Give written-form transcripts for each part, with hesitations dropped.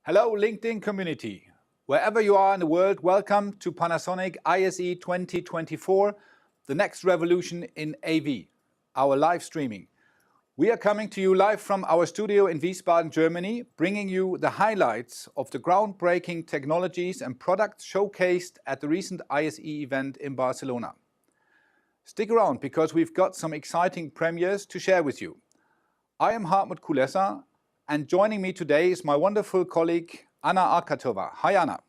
Hello LinkedIn community. Wherever you are in the world, welcome to Panasonic ISE 2024, the next revolution in AV, our live streaming. We are coming to you live from our studio in Wiesbaden, Germany, bringing you the highlights of the groundbreaking technologies and products showcased at the recent ISE event in Barcelona. Stick around because we've got some exciting premieres to share with you. I am Hartmut Kulesza, and joining me today is my wonderful colleague Anna Arkatova. Hi Anna.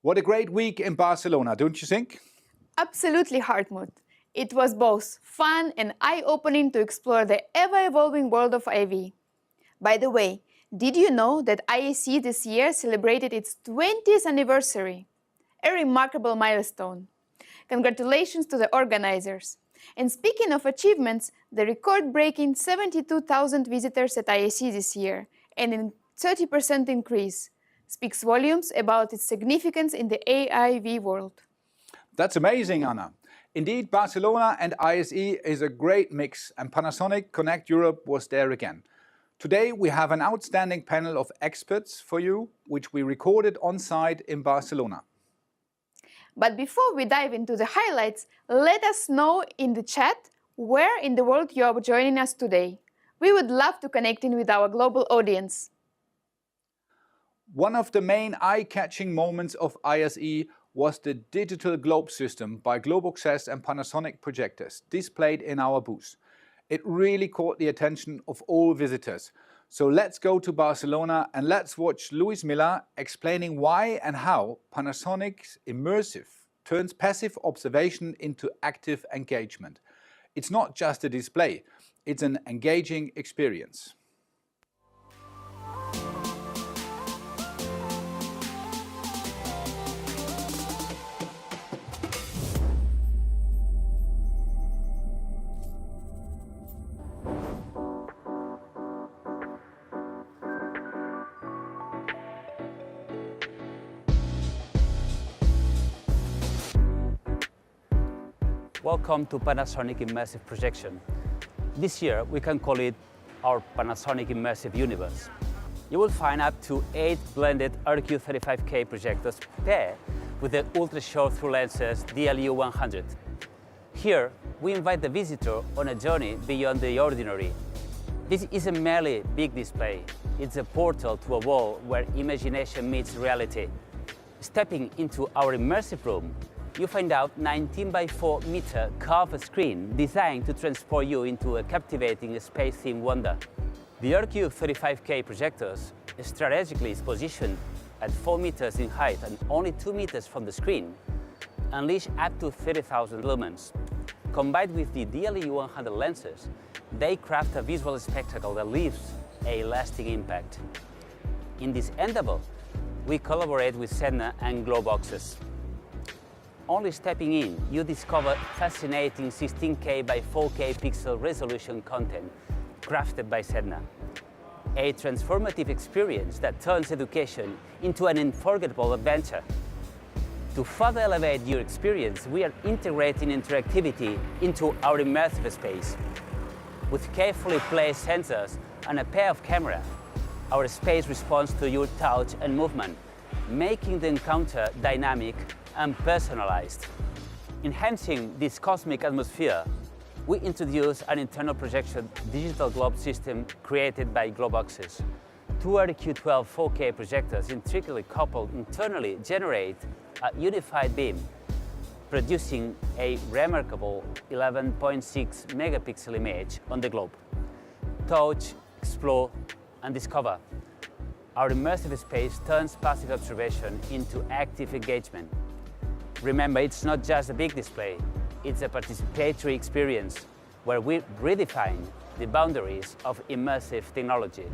What a great week in Barcelona, don't you think? Absolutely, Hartmut. It was both fun and eye-opening to explore the ever-evolving world of AV. By the way, did you know that ISE this year celebrated its 20th anniversary? A remarkable milestone. Congratulations to the organizers. And speaking of achievements, the record-breaking 72,000 visitors at ISE this year, and a 30% increase, speaks volumes about its significance in the AIV world. That's amazing, Anna. Indeed, Barcelona and ISE is a great mix, and Panasonic Connect Europe was there again. Today, we have an outstanding panel of experts for you, which we recorded on-site in Barcelona. But before we dive into the highlights, let us know in the chat where in the world you are joining us today. We would love to connect in with our global audience. One of the main eye-catching moments of ISE was the digital globe system by Globoxess and Panasonic projectors displayed in our booth. It really caught the attention of all visitors. So let's go to Barcelona and let's watch Luis Miller explaining why and how Panasonic's Immersive turns passive observation into active engagement. It's not just a display, it's an engaging experience. Welcome to Panasonic Immersive Projection. This year we can call it our Panasonic Immersive Universe. You will find up to 8 blended RQ35K projectors paired with the ultra-short through lenses DLU100. Here we invite the visitor on a journey beyond the ordinary. This isn't merely a big display, it's a portal to a world where imagination meets reality. Stepping into our immersive room, you find out 19 by 4 meter curved screen designed to transport you into a captivating space-themed wonder. The RQ35K projectors strategically is positioned at 4 meters in height and only 2 meters from the screen, unleash up to 30,000 lumens. Combined with the DLU100 lenses, they craft a visual spectacle that leaves a lasting impact. In this endeavor, we collaborate with Sedna and Globoxess. Only stepping in, you discover fascinating 16K by 4K pixel resolution content crafted by Sedna. A transformative experience that turns education into an unforgettable adventure. To further elevate your experience, we are integrating interactivity into our immersive space. With carefully placed sensors and a pair of cameras, our space responds to your touch and movement, making the encounter dynamic and personalized. Enhancing this cosmic atmosphere, we introduce an internal projection digital globe system created by Globoxess. 2 RQ12 4K projectors intricately coupled internally generate a unified beam, producing a remarkable 11.6 megapixel image on the globe. Touch, explore, and discover. Our immersive space turns passive observation into active engagement. Remember, it's not just a big display, it's a participatory experience where we redefine the boundaries of immersive technology.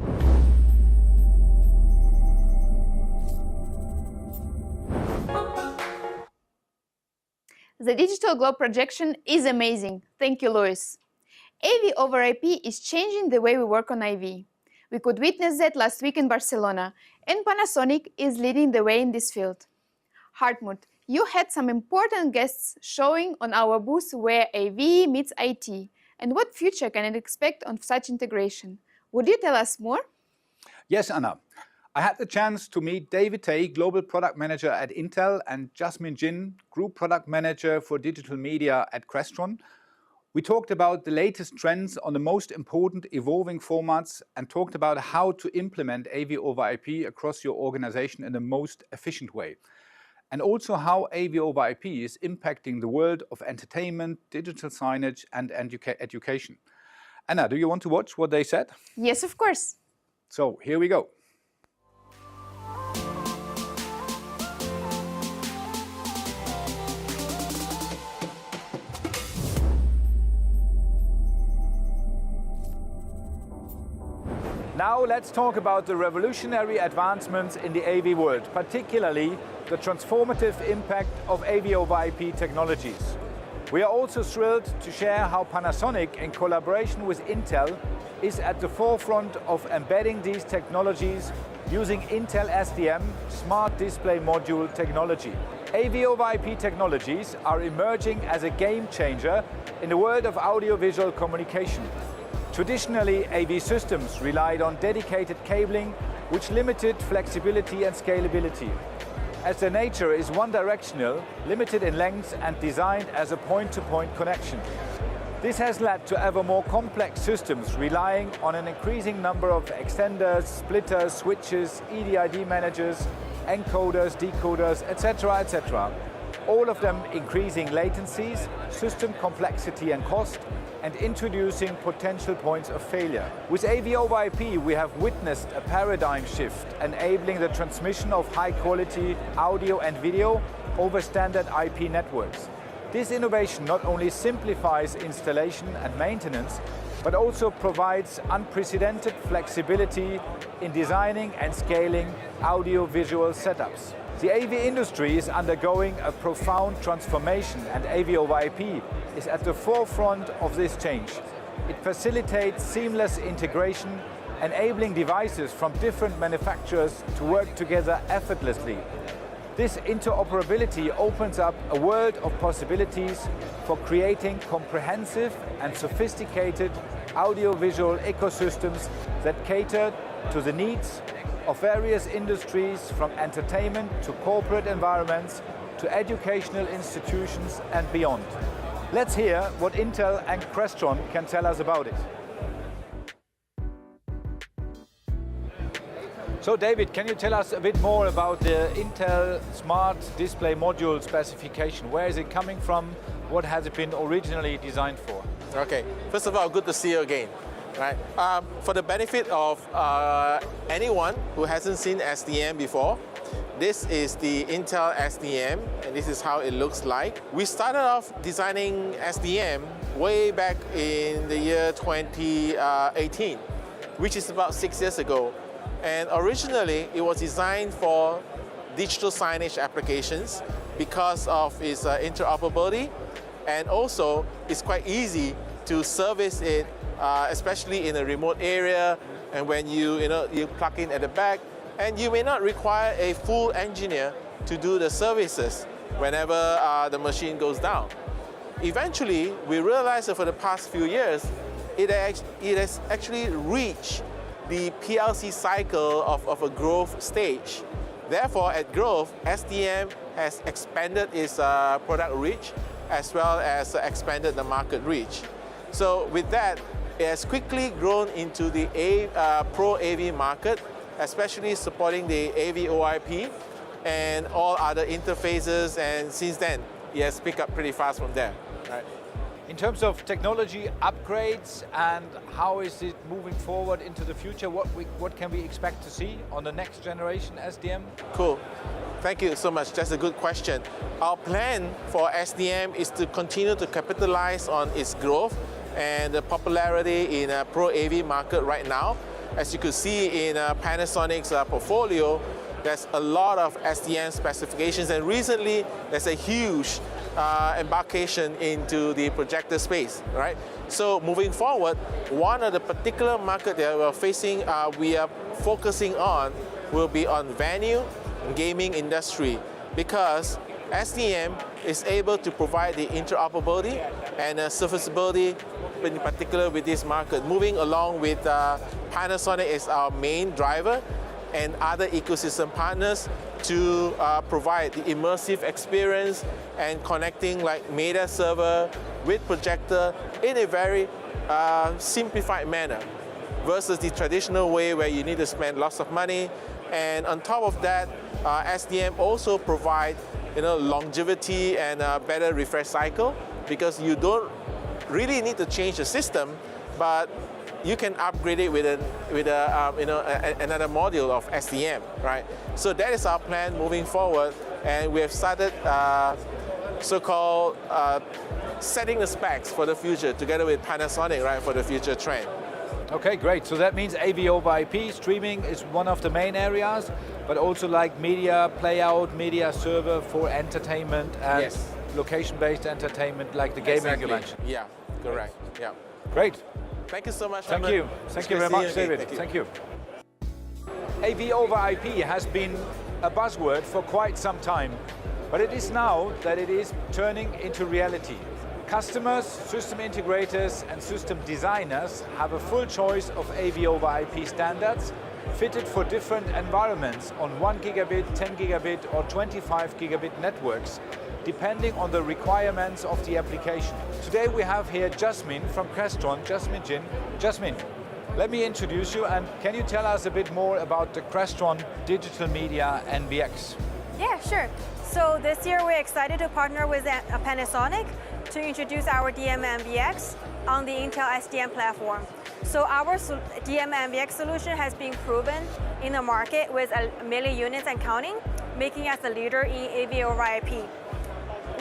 The digital globe projection is amazing. Thank you, Luis. AV over IP is changing the way we work on AV. We could witness that last week in Barcelona, and Panasonic is leading the way in this field. Hartmut, you had some important guests showing on our booth where AV meets IT, and what future can it expect on such integration. Would you tell us more? Yes, Anna. I had the chance to meet David Tay, Global Product Manager at Intel, and Jasmine Jin, Group Product Manager for Digital Media at Crestron. We talked about the latest trends on the most important evolving formats and talked about how to implement AV over IP across your organization in the most efficient way. And also how AV over IP is impacting the world of entertainment, digital signage and education. Anna, do you want to watch what they said? Yes, of course. So here we go. Now let's talk about the revolutionary advancements in the AV world, particularly the transformative impact of AV over IP technologies. We are also thrilled to share how Panasonic, in collaboration with Intel, is at the forefront of embedding these technologies using Intel SDM Smart Display Module technology. AV over IP technologies are emerging as a game changer in the world of audiovisual communication. Traditionally, AV systems relied on dedicated cabling, which limited flexibility and scalability. As their nature is one-directional, limited in length and designed as a point-to-point connection. This has led to ever more complex systems relying on an increasing number of extenders, splitters, switches, EDID managers, encoders, decoders, etc., etc. All of them increasing latencies, system complexity and cost, and introducing potential points of failure. With AV over IP, we have witnessed a paradigm shift, enabling the transmission of high-quality audio and video over standard IP networks. This innovation not only simplifies installation and maintenance, but also provides unprecedented flexibility in designing and scaling audio-visual setups. The AV industry is undergoing a profound transformation, and AV over IP is at the forefront of this change. It facilitates seamless integration, enabling devices from different manufacturers to work together effortlessly. This interoperability opens up a world of possibilities for creating comprehensive and sophisticated audiovisual ecosystems that cater to the needs of various industries, from entertainment to corporate environments to educational institutions and beyond. Let's hear what Intel and Crestron can tell us about it. So David, can you tell us a bit more about the Intel Smart Display Module specification? Where is it coming from? What has it been originally designed for? Okay, first of all, good to see you again. Right. For the benefit of anyone who hasn't seen SDM before, this is the Intel SDM, and this is how it looks like. We started off designing SDM way back in the year 2018, which is about 6 years ago. And originally, it was designed for digital signage applications because of its interoperability, and also it's quite easy to service it, especially in a remote area, and when you plug in at the back, and you may not require a full engineer to do the services whenever the machine goes down. Eventually, we realized that for the past few years, it has actually reached the PLC cycle of a growth stage. Therefore, at growth, SDM has expanded its product reach as well as expanded the market reach. So with that, it has quickly grown into the ProAV market, especially supporting the AVoIP and all other interfaces, and since then, it has picked up pretty fast from there. Right. In terms of technology upgrades and how is it moving forward into the future, what can we expect to see on the next generation SDM? Cool. Thank you so much. That's a good question. Our plan for SDM is to continue to capitalize on its growth and the popularity in a ProAV market right now. As you could see in Panasonic's portfolio, there's a lot of SDM specifications, and recently there's a huge embarkation into the projector space, right? So moving forward, one of the particular market that we are focusing on will be on venue and gaming industry, because SDM is able to provide the interoperability and serviceability, in particular with this market. Moving along with Panasonic is our main driver, and other ecosystem partners to provide the immersive experience and connecting like media server with projector in a very simplified manner versus the traditional way where you need to spend lots of money. And on top of that, SDM also provide longevity and a better refresh cycle, because you don't really need to change the system, but you can upgrade it with another module of SDM, right? So that is our plan moving forward, and we have started so-called setting the specs for the future together with Panasonic, right, for the future trend. Okay, great. So that means AV over IP streaming is one of the main areas, but also like media playout, media server for entertainment and Yes. location-based entertainment like the gaming you mentioned. Yeah, correct. Yeah. Great. Thank you so much. Thank Herman. you. It's Thank you good very seeing much, again. David. Thank you. AV over IP has been a buzzword for quite some time, but it is now that it is turning into reality. Customers, system integrators and system designers have a full choice of AV over IP standards fitted for different environments on 1 gigabit, 10 gigabit or 25 gigabit networks, depending on the requirements of the application. Today we have here Jasmine from Crestron. Jasmine, let me introduce you, and can you tell us a bit more about the Crestron Digital Media NVX? Yeah, sure. So this year we're excited to partner with Panasonic to introduce our DMM-VX on the Intel SDM platform. So our DMM-VX solution has been proven in the market with 1 million units and counting, making us a leader in AV over IP.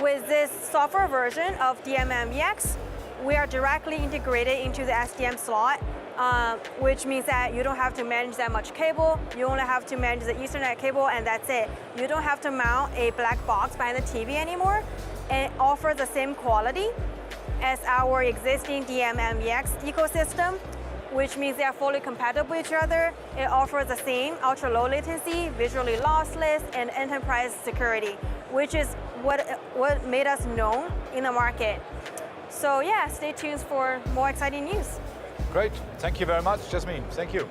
With this software version of DMM-VX, we are directly integrated into the SDM slot, which means that you don't have to manage that much cable. You only have to manage the Ethernet cable, and that's it. You don't have to mount a black box behind the TV anymore, and it offers the same quality as our existing DMM-VX ecosystem, which means they are fully compatible with each other. It offers the same ultra-low latency, visually lossless, and enterprise security, which is what made us known in the market. So yeah, stay tuned for more exciting news. Great, thank you very much, Jasmine, thank you.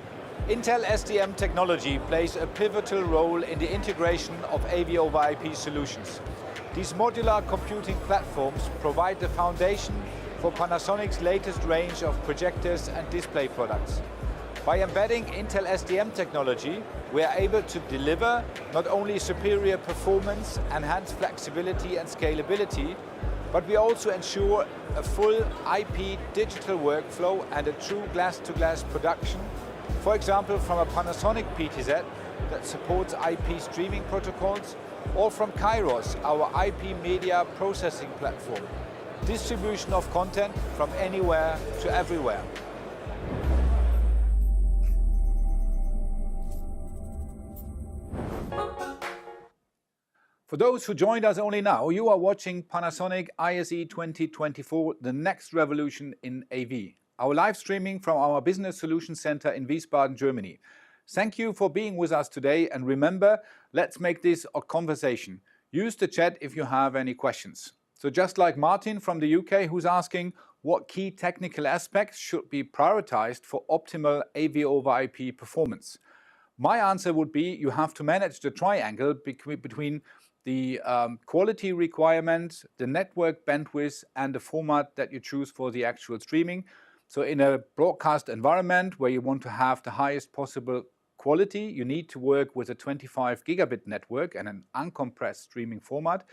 Intel SDM technology plays a pivotal role in the integration of AV over IP solutions. These modular computing platforms provide the foundation for Panasonic's latest range of projectors and display products. By embedding Intel SDM technology, we are able to deliver not only superior performance, enhanced flexibility and scalability, but we also ensure a full IP digital workflow and a true glass-to-glass production, for example from a Panasonic PTZ that supports IP streaming protocols, or from Kairos, our IP media processing platform. Distribution of content from anywhere to everywhere. For those who joined us only now, you are watching Panasonic ISE 2024, the next revolution in AV. Our live streaming from our Business Solutions Center in Wiesbaden, Germany. Thank you for being with us today, and remember, let's make this a conversation. Use the chat if you have any questions. So just like Martin from the UK, who's asking what key technical aspects should be prioritized for optimal AV over IP performance. My answer would be you have to manage the triangle between the quality requirements, the network bandwidth, and the format that you choose for the actual streaming. So in a broadcast environment where you want to have the highest possible quality, you need to work with a 25 gigabit network and an uncompressed streaming format.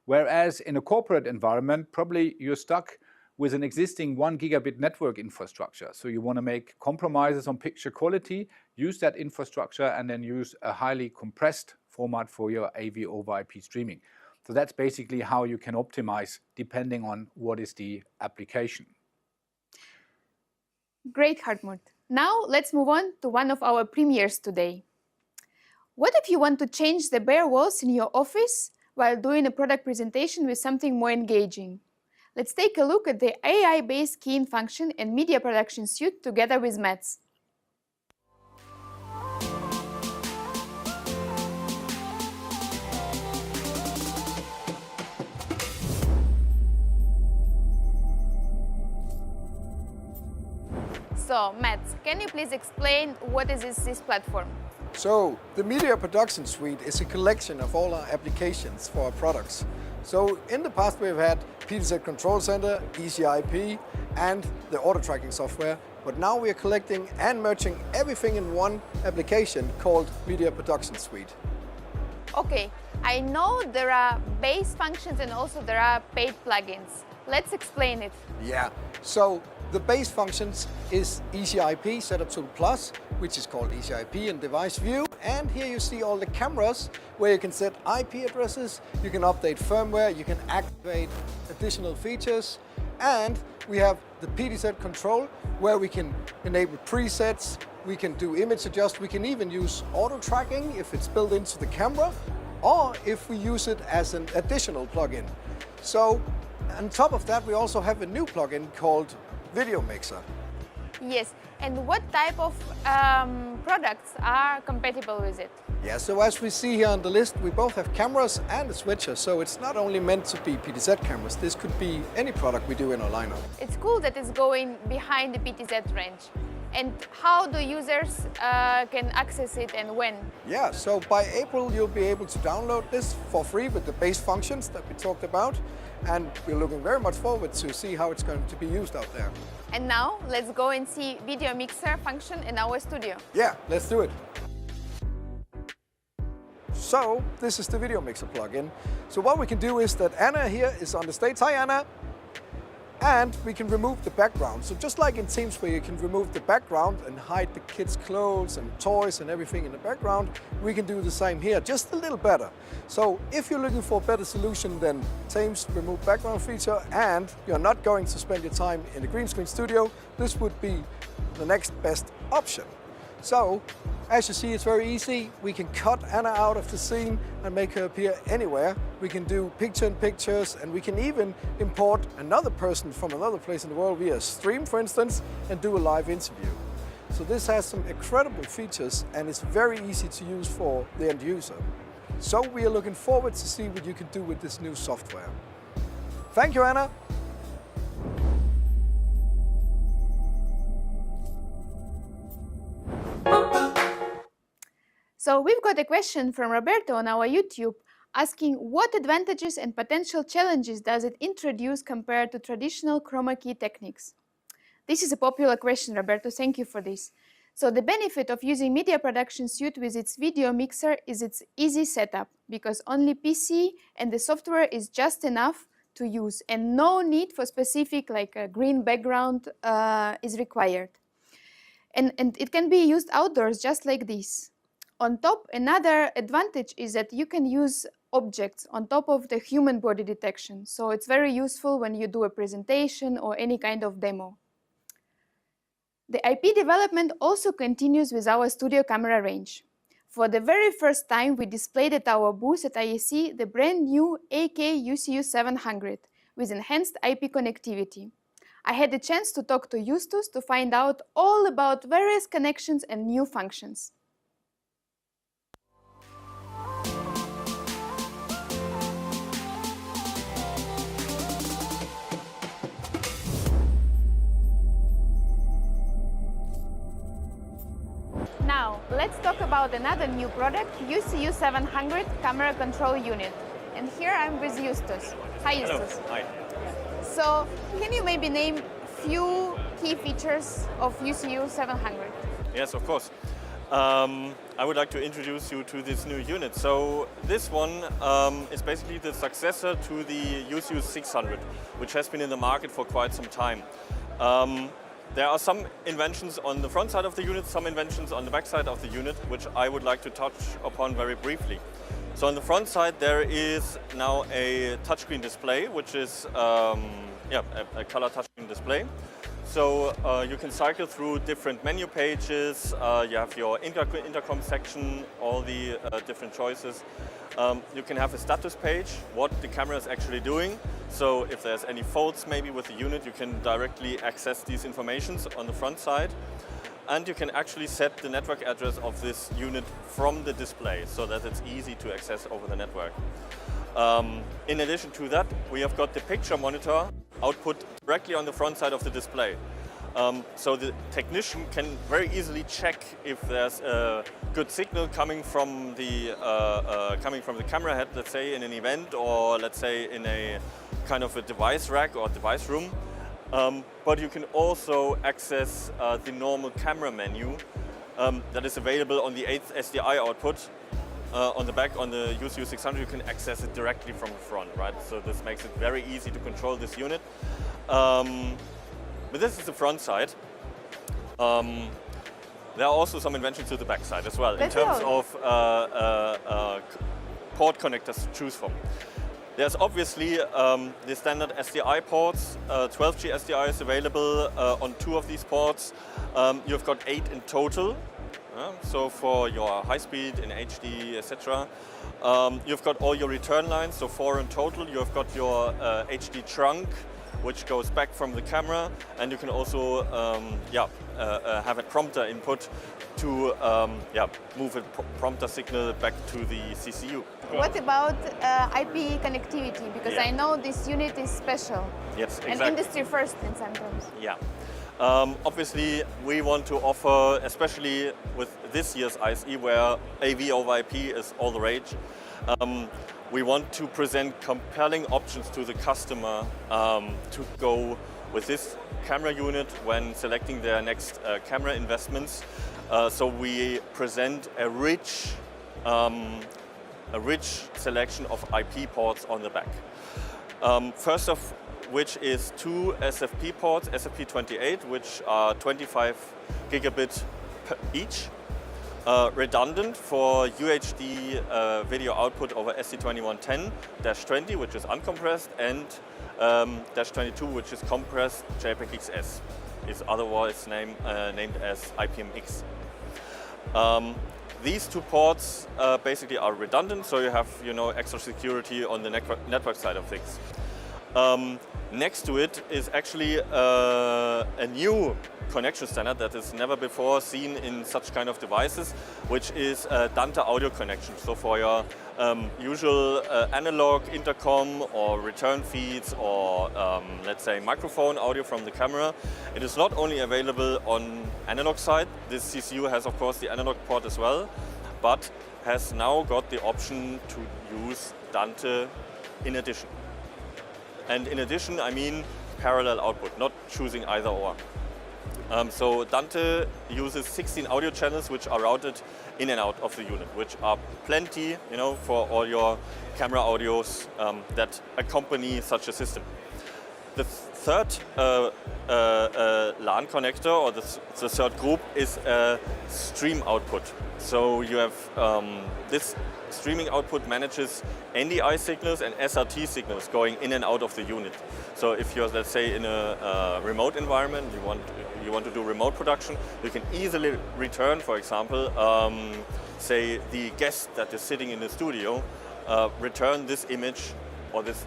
Whereas in a corporate environment, probably you're stuck with an existing 1 gigabit network infrastructure. So you want to make compromises on picture quality, use that infrastructure, and then use a highly compressed format for your AV over IP streaming. So that's basically how you can optimize depending on what is the application. Great, Hartmut. Now let's move on to one of our premieres today. What if you want to change the bare walls in your office while doing a product presentation with something more engaging? Let's take a look at the AI-based keying function and media production suite together with Mats. So, Mats, can you please explain what is this platform? So the Media Production Suite is a collection of all our applications for our products. So in the past we've had PTZ Control Center, easyIP and the auto tracking software, but now we are collecting and merging everything in one application called Media Production Suite. Okay, I know there are base functions and also there are paid plugins. Let's explain it. Yeah, so the base functions is easyIP Setup Tool Plus, which is called easyIP in Device View. And here you see all the cameras where you can set IP addresses, you can update firmware, you can activate additional features. And we have the PTZ Control where we can enable presets, we can do image adjust, we can even use auto tracking if it's built into the camera, or if we use it as an additional plugin. So on top of that, we also have a new plugin called Video Mixer. Yes, and what type of products are compatible with it? Yeah, so as we see here on the list, we both have cameras and a switcher, so it's not only meant to be PTZ cameras, this could be any product we do in our lineup. It's cool that it's going behind the PTZ range. And how do users can access it and when? Yeah, so by April you'll be able to download this for free with the base functions that we talked about. And we're looking very much forward to see how it's going to be used out there. And now let's go and see Video Mixer function in our studio. Yeah, let's do it. So this is the Video Mixer plugin. So what we can do is that Anna here is on the stage. Hi Anna. And we can remove the background. So just like in Teams where you can remove the background and hide the kids' clothes and toys and everything in the background, we can do the same here, just a little better. So if you're looking for a better solution than Teams remove background feature and you're not going to spend your time in the green screen studio, this would be the next best option. So, as you see, it's very easy. We can cut Anna out of the scene and make her appear anywhere. We can do picture-in-pictures, and we can even import another person from another place in the world via stream, for instance, and do a live interview. So this has some incredible features, and it's very easy to use for the end user. So we are looking forward to see what you can do with this new software. Thank you, Anna. So we've got a question from Roberto on our YouTube asking what advantages and potential challenges does it introduce compared to traditional chroma key techniques? This is a popular question, Roberto. Thank you for this. So the benefit of using Media Production Suite with its video mixer is its easy setup because only PC and the software is just enough to use and no need for specific like a green background is required. And it can be used outdoors just like this. On top, another advantage is that you can use objects on top of the human body detection. So it's very useful when you do a presentation or any kind of demo. The IP development also continues with our studio camera range. For the very first time, we displayed at our booth at ISE the brand new AK UCU700 with enhanced IP connectivity. I had the chance to talk to Justus to find out all about various connections and new functions. Now, let's talk about another new product, UCU700 Camera Control Unit. And here I'm with Justus. Hi, Justus. Hello. Hi. So, can you maybe name few key features of UCU700? Yes, of course. I would like to introduce you to this new unit. So this one is basically the successor to the UCU600, which has been in the market for quite some time. There are some inventions on the front side of the unit, some inventions on the back side of the unit, which I would like to touch upon very briefly. So on the front side, there is now a touchscreen display, which is a color touchscreen display. So you can cycle through different menu pages. You have your intercom section, all the different choices. You can have a status page, what the camera is actually doing. So if there's any faults maybe with the unit, you can directly access these informations on the front side. And you can actually set the network address of this unit from the display so that it's easy to access over the network. In addition to that, we have got the picture monitor output directly on the front side of the display. So the technician can very easily check if there's a good signal coming from the camera head, let's say in an event, or let's say in a kind of a device rack or device room. But you can also access the normal camera menu that is available on the 8th SDI output. On the back, on the UCU 600, you can access it directly from the front, right? So this makes it very easy to control this unit. But this is the front side. There are also some inventions to the back side as well, in terms of port connectors to choose from. There's obviously the standard SDI ports, 12G SDI is available on 2 of these ports. You've got 8 in total. So for your high speed in HD, etc. You've got all your return lines, so 4 in total. You've got your HD trunk, which goes back from the camera, and you can also have a prompter input to move a prompter signal back to the CCU. What about IP connectivity? Because I know this unit is special. Yes, exactly. And industry first in some terms. Yeah. Obviously, we want to offer, especially with this year's ISE, where AVoIP is all the rage, we want to present compelling options to the customer to go with this camera unit when selecting their next camera investments. So we present a rich selection of IP ports on the back. First of which is 2 SFP ports, SFP28, which are 25 gigabit each, redundant for UHD video output over SC2110-20, which is uncompressed, and -22, which is compressed JPEG XS, is otherwise named as IPMX. These 2 ports basically are redundant, so you have extra security on the network side of things. Next to it is actually a new connection standard that is never before seen in such kind of devices, which is Dante audio connection. So for your usual analog intercom or return feeds or let's say microphone audio from the camera, it is not only available on analog side. This CCU has of course the analog port as well, but has now got the option to use Dante in addition. And in addition, I mean parallel output, not choosing either or. So Dante uses 16 audio channels which are routed in and out of the unit, which are plenty, for all your camera audios that accompany such a system. The third LAN connector, or the third group, is a stream output. So you have this streaming output manages NDI signals and SRT signals going in and out of the unit. So if you're, let's say, in a remote environment, you want to do remote production, you can easily return, for example, say the guest that is sitting in the studio, return this image or this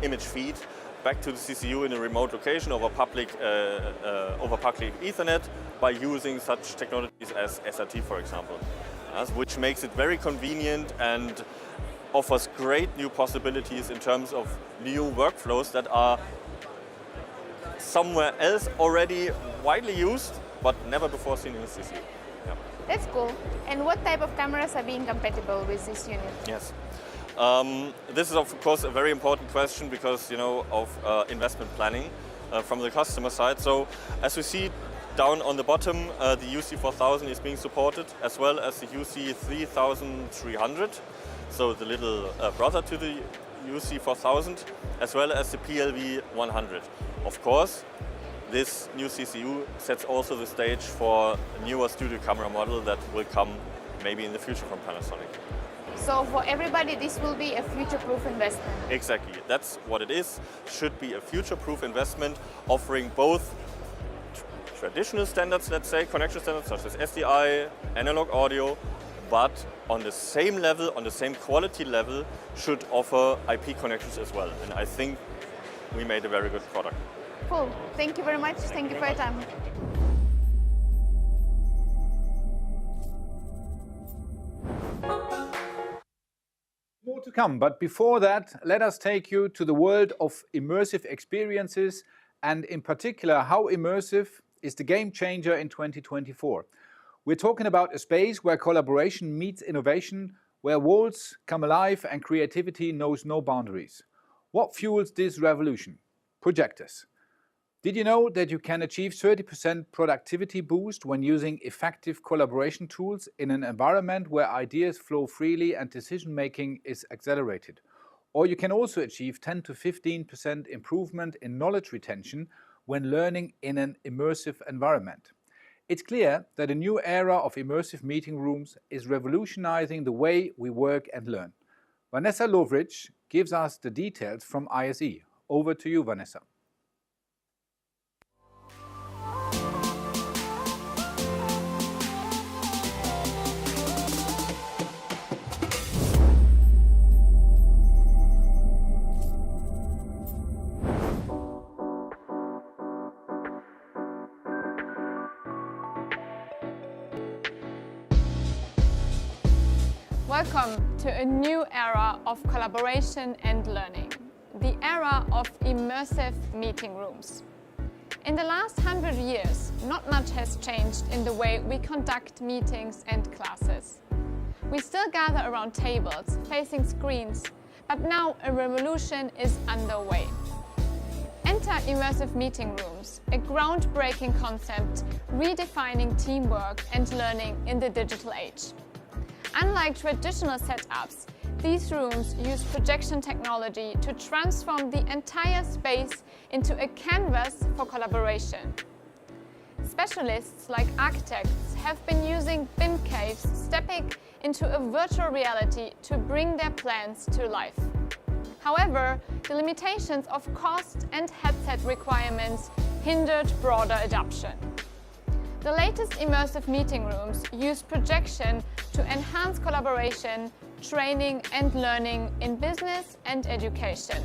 image feed back to the CCU in a remote location over public Ethernet by using such technologies as SRT, for example, which makes it very convenient and offers great new possibilities in terms of new workflows that are somewhere else already widely used, but never before seen in the CCU. Yeah. That's cool. And what type of cameras are being compatible with this unit? Yes. This is of course a very important question because of investment planning from the customer side. So as we see down on the bottom, the UC4000 is being supported, as well as the UC3300, so the little brother to the UC4000, as well as the PLV100. Of course, this new CCU sets also the stage for a newer studio camera model that will come maybe in the future from Panasonic. So for everybody, this will be a future-proof investment. Exactly, that's what it is. Should be a future-proof investment, offering both traditional standards, let's say, connection standards such as SDI, analog audio, but on the same level, on the same quality level, should offer IP connections as well. And I think we made a very good product. Cool. Thank you very much. Thank you for your time. More to come, but before that, let us take you to the world of immersive experiences, and in particular how immersive is the game changer in 2024. We're talking about a space where collaboration meets innovation, where walls come alive and creativity knows no boundaries. What fuels this revolution? Projectors. Did you know that you can achieve 30% productivity boost when using effective collaboration tools in an environment where ideas flow freely and decision-making is accelerated? Or you can also achieve 10 to 15% improvement in knowledge retention when learning in an immersive environment. It's clear that a new era of immersive meeting rooms is revolutionizing the way we work and learn. Vanessa Lovric gives us the details from ISE. Over to you, Vanessa. Welcome to a new era of collaboration and learning, the era of immersive meeting rooms. In the last 100 years, not much has changed in the way we conduct meetings and classes. We still gather around tables, facing screens, but now a revolution is underway. Enter immersive meeting rooms, a groundbreaking concept redefining teamwork and learning in the digital age. Unlike traditional setups, these rooms use projection technology to transform the entire space into a canvas for collaboration. Specialists like architects have been using BIM caves, stepping into a virtual reality to bring their plans to life. However, the limitations of cost and headset requirements hindered broader adoption. The latest immersive meeting rooms use projection to enhance collaboration, training and learning in business and education.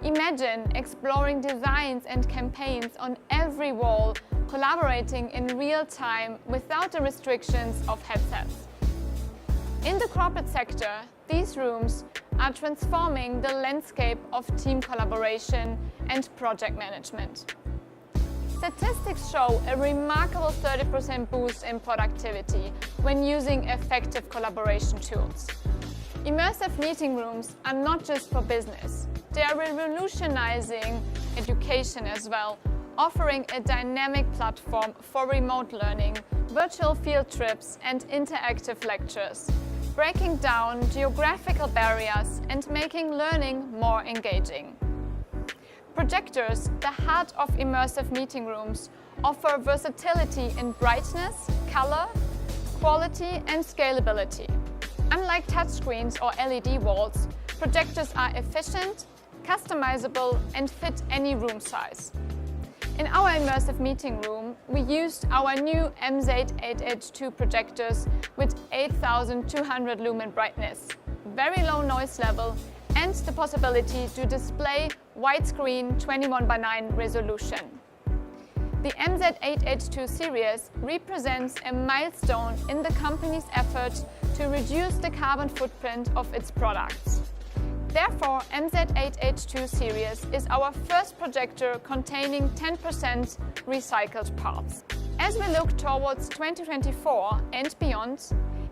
Imagine exploring designs and campaigns on every wall, collaborating in real time without the restrictions of headsets. In the corporate sector, these rooms are transforming the landscape of team collaboration and project management. Statistics show a remarkable 30% boost in productivity when using effective collaboration tools. Immersive meeting rooms are not just for business. They are revolutionizing education as well, offering a dynamic platform for remote learning, virtual field trips and interactive lectures, breaking down geographical barriers and making learning more engaging. Projectors, the heart of immersive meeting rooms, offer versatility in brightness, color, quality and scalability. Unlike touchscreens or LED walls, projectors are efficient, customizable and fit any room size. In our immersive meeting room, we used our new MZ8H2 projectors with 8200 lumen brightness, very low noise level and the possibility to display widescreen 21:9 resolution. The MZ8H2 series represents a milestone in the company's effort to reduce the carbon footprint of its products. Therefore, MZ8H2 series is our first projector containing 10% recycled parts. As we look towards 2024 and beyond,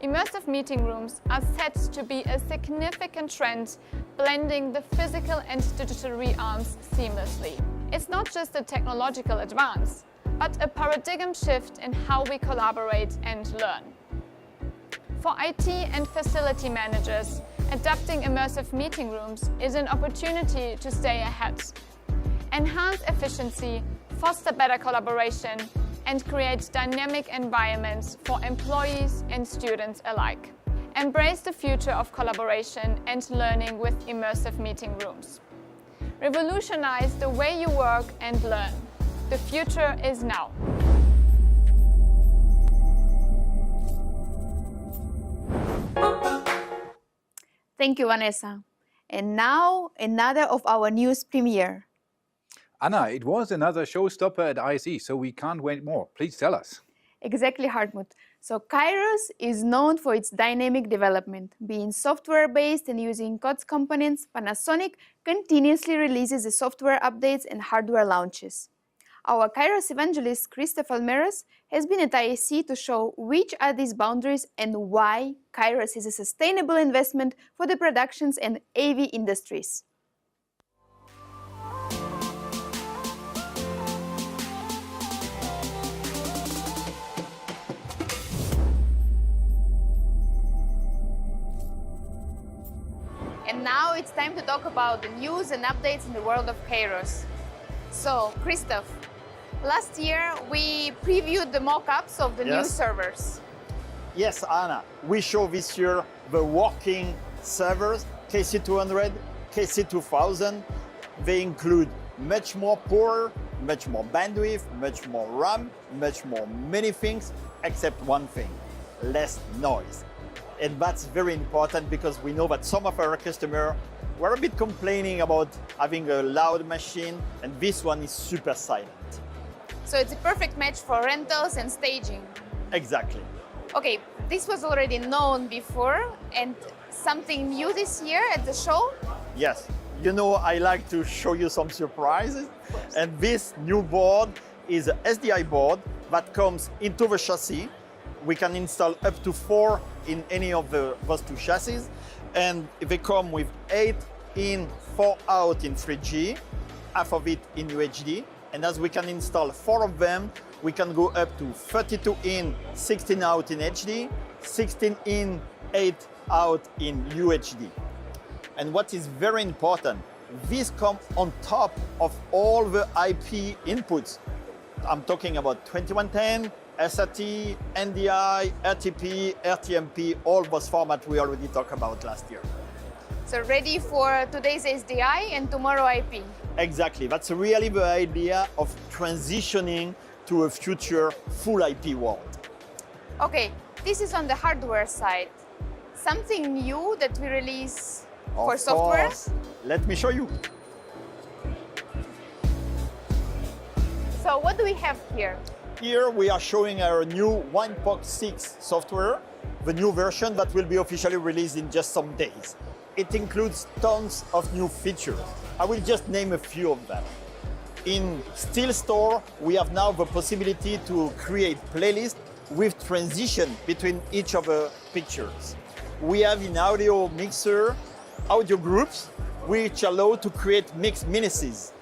immersive meeting rooms are set to be a significant trend, blending the physical and digital realms seamlessly. It's not just a technological advance, but a paradigm shift in how we collaborate and learn. For IT and facility managers, adapting immersive meeting rooms is an opportunity to stay ahead, enhance efficiency, foster better collaboration, and create dynamic environments for employees and students alike. Embrace the future of collaboration and learning with immersive meeting rooms. Revolutionize the way you work and learn. The future is now. Thank you, Vanessa. And now, another of our news premiere. Anna, it was another showstopper at ISE, so we can't wait more. Please tell us. Exactly, Hartmut. So Kairos is known for its dynamic development. Being software-based and using COTS components, Panasonic continuously releases the software updates and hardware launches. Our Kairos evangelist Christoph Immerse has been at ISE to show which are these boundaries and why Kairos is a sustainable investment for the productions and AV industries. And now it's time to talk about the news and updates in the world of Kairos. So, Christoph, last year we previewed the mock-ups of the new servers. Yes, Anna, we show this year the working servers, KC200, KC2000. They include much more power, much more bandwidth, much more RAM, much more many things, except one thing, less noise. And that's very important because we know that some of our customers were a bit complaining about having a loud machine, and this one is super silent. So it's a perfect match for rentals and staging. Exactly. Okay, this was already known before, and something new this year at the show? Yes. You know, I like to show you some surprises. And this new board is an SDI board that comes into the chassis. We can install up to 4 in any of those 2 chassis. And they come with 8 in, 4 out in 3G, half of it in UHD. And as we can install 4 of them, we can go up to 32 in, 16 out in HD, 16 in, 8 out in UHD. And what is very important, these come on top of all the IP inputs. I'm talking about 2110, SRT, NDI, RTP, RTMP, all those formats we already talked about last year. So ready for today's SDI and tomorrow IP. Exactly, that's really the idea of transitioning to a future full IP world. Okay, this is on the hardware side. Something new that we release for software? Course. Let me show you. So what do we have here? Here we are showing our new 1.6 software, the new version that will be officially released in just some days. It includes tons of new features. I will just name a few of them. In Still Store, we have now the possibility to create playlists with transition between each of the pictures. We have in Audio Mixer audio groups, which allow to create mixed minices.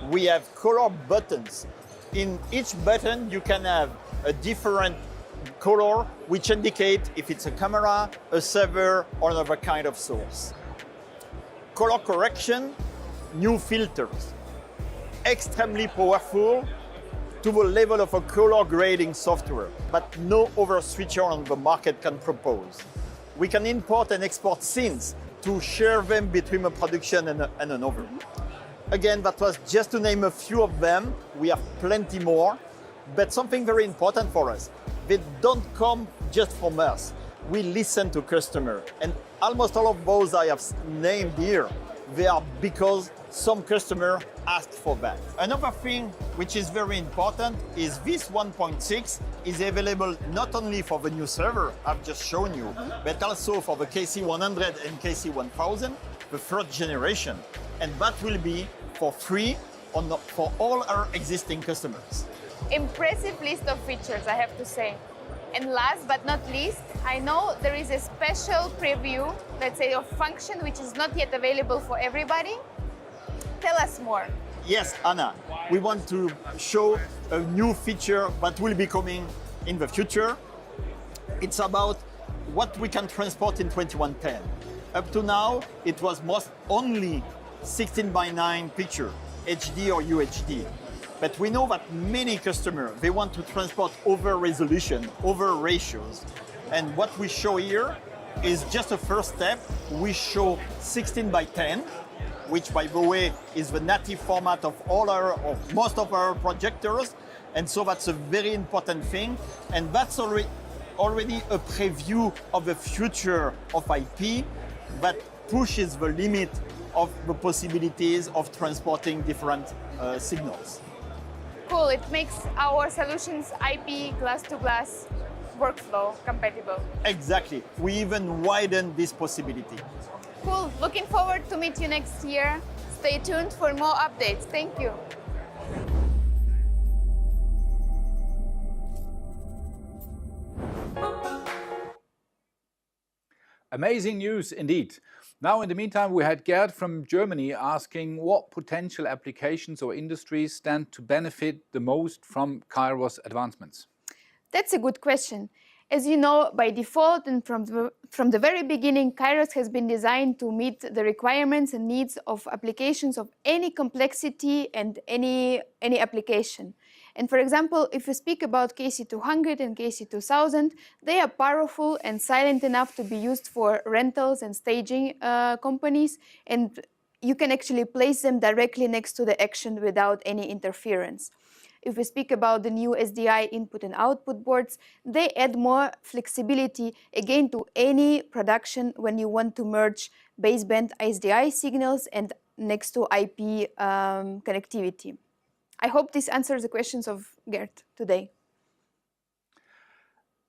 We have color buttons. In each button, you can have a different color, which indicate if it's a camera, a server, or another kind of source. Color correction, new filters. Extremely powerful to the level of a color grading software, but no other switcher on the market can propose. We can import and export scenes to share them between a production and another. Again, that was just to name a few of them. We have plenty more, but something very important for us. They don't come just from us. We listen to customers, and almost all of those I have named here, they are because some customers asked for that. Another thing which is very important is this 1.6 is available not only for the new server I've just shown you, but also for the KC100 and KC1000, the third generation. And that will be for free for all our existing customers. Impressive list of features, I have to say. And last but not least, I know there is a special preview, let's say, of function which is not yet available for everybody. Tell us more. Yes, Anna, we want to show a new feature that will be coming in the future. It's about what we can transport in 2110. Up to now, it was most only 16:9 picture, HD or UHD. But we know that many customers, they want to transport over resolution, over ratios. And what we show here is just a first step. We show 16:10, which by the way is the native format of most of our projectors. And so that's a very important thing. And that's already a preview of the future of IP that pushes the limit of the possibilities of transporting different signals. Cool, it makes our solutions IP glass-to-glass workflow compatible. Exactly, we even widen this possibility. Cool, looking forward to meet you next year. Stay tuned for more updates. Thank you. Amazing news indeed. Now, in the meantime, we had Gerd from Germany asking what potential applications or industries stand to benefit the most from Kairos advancements. That's a good question. As you know, by default and from the very beginning, Kairos has been designed to meet the requirements and needs of applications of any complexity and any application. And for example, if you speak about KC200 and KC2000, they are powerful and silent enough to be used for rentals and staging companies, and you can actually place them directly next to the action without any interference. If we speak about the new SDI input and output boards, they add more flexibility again to any production when you want to merge baseband SDI signals and next to IP connectivity. I hope this answers the questions of Gert today.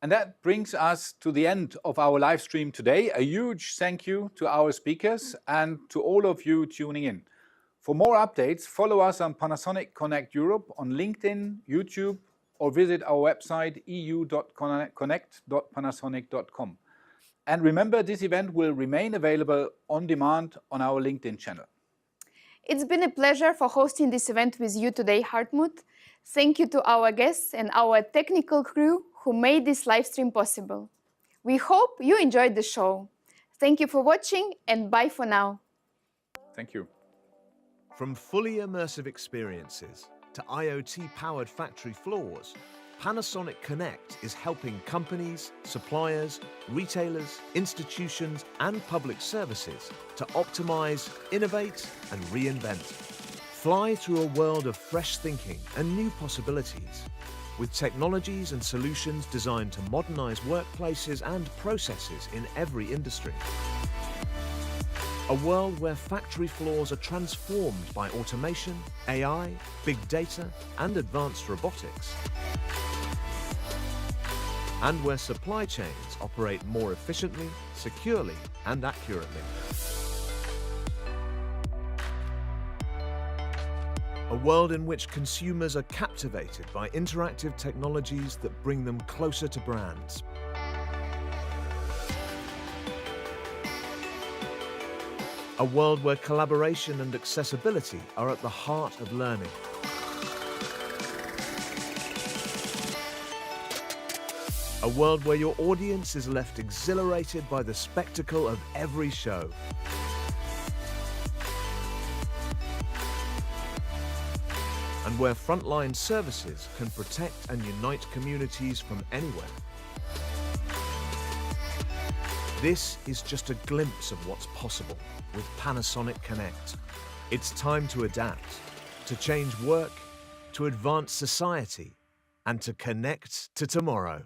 And that brings us to the end of our live stream today. A huge thank you to our speakers and to all of you tuning in. For more updates, follow us on Panasonic Connect Europe on LinkedIn, YouTube, or visit our website eu.connect.panasonic.com. And remember, this event will remain available on demand on our LinkedIn channel. It's been a pleasure for hosting this event with you today, Hartmut. Thank you to our guests and our technical crew who made this live stream possible. We hope you enjoyed the show. Thank you for watching, and bye for now. Thank you. From fully immersive experiences to IoT-powered factory floors, Panasonic Connect is helping companies, suppliers, retailers, institutions, and public services to optimize, innovate, and reinvent. Fly through a world of fresh thinking and new possibilities, with technologies and solutions designed to modernize workplaces and processes in every industry. A world where factory floors are transformed by automation, AI, big data, and advanced robotics. And where supply chains operate more efficiently, securely, and accurately. A world in which consumers are captivated by interactive technologies that bring them closer to brands. A world where collaboration and accessibility are at the heart of learning. A world where your audience is left exhilarated by the spectacle of every show. And where frontline services can protect and unite communities from anywhere. This is just a glimpse of what's possible with Panasonic Connect. It's time to adapt, to change work, to advance society, and to connect to tomorrow.